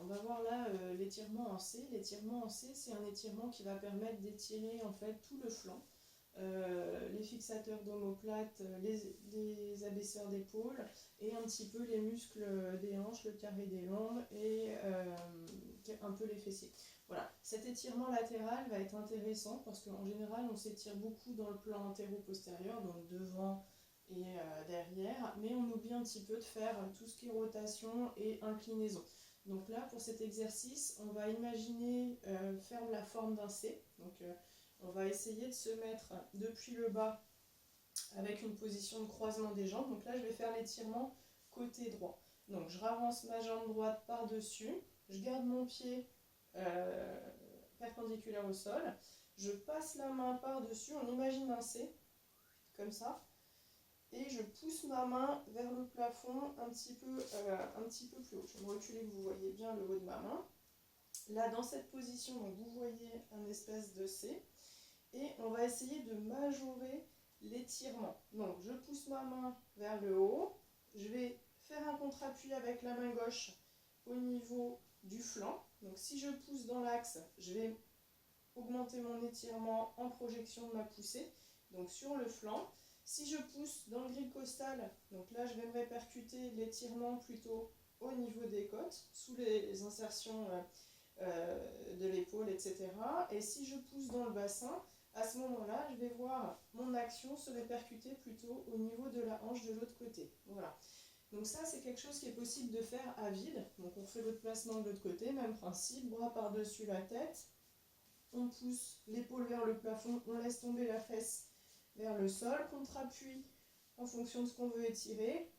on va voir là l'étirement en C. L'étirement en C, c'est un étirement qui va permettre d'étirer en fait tout le flanc. Les fixateurs d'omoplate, les abaisseurs d'épaule et un petit peu les muscles des hanches, le carré des jambes et un peu les fessiers. Voilà, cet étirement latéral va être intéressant parce qu'en général on s'étire beaucoup dans le plan antéro-postérieur, donc devant et derrière, mais on oublie un petit peu de faire tout ce qui est rotation et inclinaison. Donc là, pour cet exercice, on va imaginer faire la forme d'un C. Donc on va essayer de se mettre depuis le bas avec une position de croisement des jambes. Donc là, je vais faire l'étirement côté droit. Donc je ravance ma jambe droite par-dessus, je garde mon pied perpendiculaire au sol, je passe la main par-dessus, on imagine un C, comme ça, et je pousse ma main vers le plafond un petit peu plus haut. Je vais me reculer que vous voyez bien le haut de ma main. Là, dans cette position, donc, vous voyez un espèce de C. Et on va essayer de majorer l'étirement. Donc, je pousse ma main vers le haut. Je vais faire un contre-appui avec la main gauche au niveau du flanc. Donc, si je pousse dans l'axe, je vais augmenter mon étirement en projection de ma poussée, donc sur le flanc. Si je pousse dans le grille costal, donc là, je vais me répercuter l'étirement plutôt au niveau des côtes, sous les insertions de l'épaule, etc. Et si je pousse dans le bassin, à ce moment-là, je vais voir mon action se répercuter plutôt au niveau de la hanche de l'autre côté. Voilà. Donc ça, c'est quelque chose qui est possible de faire à vide. Donc on fait votre placement de l'autre côté, même principe, bras par-dessus la tête. On pousse l'épaule vers le plafond, on laisse tomber la fesse vers le sol, contre-appui en fonction de ce qu'on veut étirer.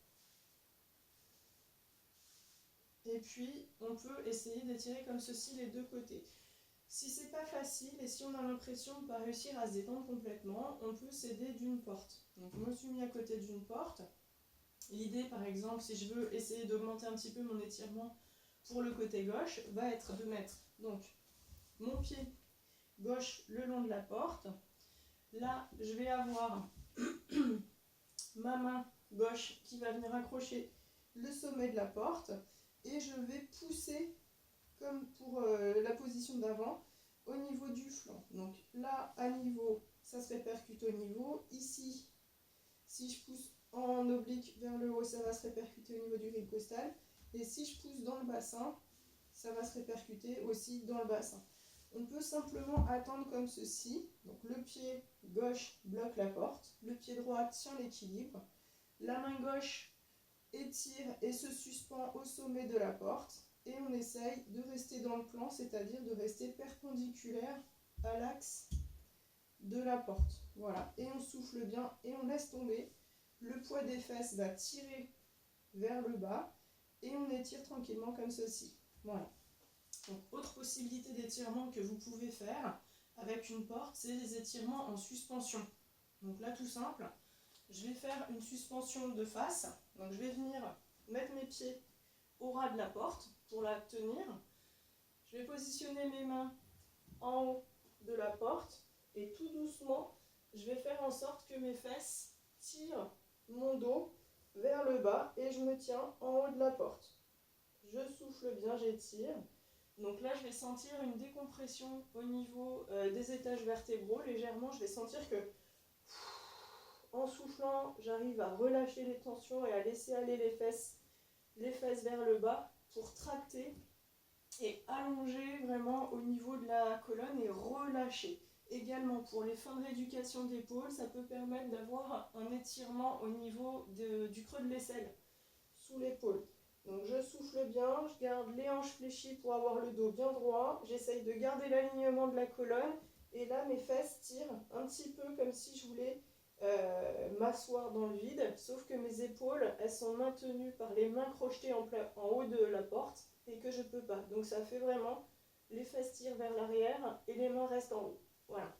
Et puis, on peut essayer d'étirer comme ceci les deux côtés. Si c'est pas facile et si on a l'impression de ne pas réussir à se détendre complètement, on peut s'aider d'une porte. Donc, je me suis mis à côté d'une porte. L'idée, par exemple, si je veux essayer d'augmenter un petit peu mon étirement pour le côté gauche, va être de mettre donc mon pied gauche le long de la porte. Là, je vais avoir ma main gauche qui va venir accrocher le sommet de la porte et je vais pousser comme pour la position d'avant au niveau du flanc. Donc là, à niveau, ça se répercute au niveau. Ici, si je pousse en oblique vers le haut, ça va se répercuter au niveau du grille costal. Et si je pousse dans le bassin, ça va se répercuter aussi dans le bassin. On peut simplement attendre comme ceci. Donc le pied gauche bloque la porte, le pied droit tient l'équilibre, la main gauche étire et se suspend au sommet de la porte et on essaye de rester dans le plan, c'est-à-dire de rester perpendiculaire à l'axe de la porte. Voilà, et on souffle bien et on laisse tomber. Le poids des fesses va tirer vers le bas et on étire tranquillement comme ceci. Voilà. Donc, autre possibilité d'étirement que vous pouvez faire avec une porte, c'est les étirements en suspension. Donc là, tout simple, je vais faire une suspension de face. Donc je vais venir mettre mes pieds au ras de la porte pour la tenir. Je vais positionner mes mains en haut de la porte et tout doucement, je vais faire en sorte que mes fesses tirent mon dos vers le bas et je me tiens en haut de la porte. Je souffle bien, j'étire. Donc là, je vais sentir une décompression au niveau des étages vertébraux. Légèrement, je vais sentir que en soufflant, j'arrive à relâcher les tensions et à laisser aller les fesses vers le bas pour tracter et allonger vraiment au niveau de la colonne et relâcher. Également, pour les fins de rééducation d'épaule, ça peut permettre d'avoir un étirement au niveau du creux de l'aisselle, sous l'épaule. Donc je souffle bien, je garde les hanches fléchies pour avoir le dos bien droit. J'essaye de garder l'alignement de la colonne. Et là, mes fesses tirent un petit peu comme si je voulais m'asseoir dans le vide. Sauf que mes épaules, elles sont maintenues par les mains crochetées en haut de la porte et que je ne peux pas. Donc ça fait vraiment, les fesses tirent vers l'arrière et les mains restent en haut. Voilà.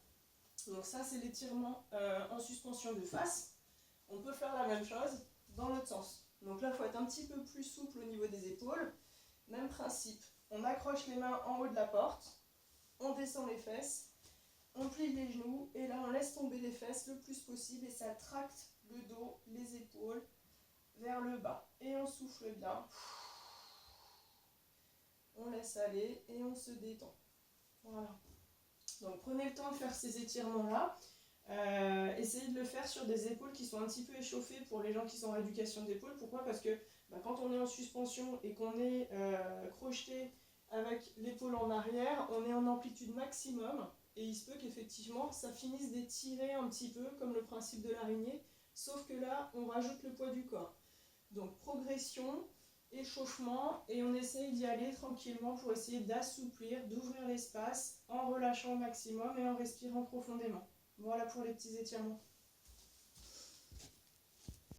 Donc ça, c'est l'étirement en suspension de face. On peut faire la même chose dans l'autre sens. Donc là, il faut être un petit peu plus souple au niveau des épaules. Même principe. On accroche les mains en haut de la porte. On descend les fesses. On plie les genoux. Et là, on laisse tomber les fesses le plus possible. Et ça tracte le dos, les épaules vers le bas. Et on souffle bien. On laisse laisse aller et on se détend. Voilà. Donc prenez le temps de faire ces étirements-là. Essayez de le faire sur des épaules qui sont un petit peu échauffées pour les gens qui sont en rééducation d'épaule. Pourquoi? Parce que quand on est en suspension et qu'on est crocheté avec l'épaule en arrière, on est en amplitude maximum et il se peut qu'effectivement ça finisse d'étirer un petit peu comme le principe de l'araignée, sauf que là on rajoute le poids du corps. Donc progression, échauffement, et on essaye d'y aller tranquillement pour essayer d'assouplir, d'ouvrir l'espace en relâchant au maximum et en respirant profondément. Voilà pour les petits étirements.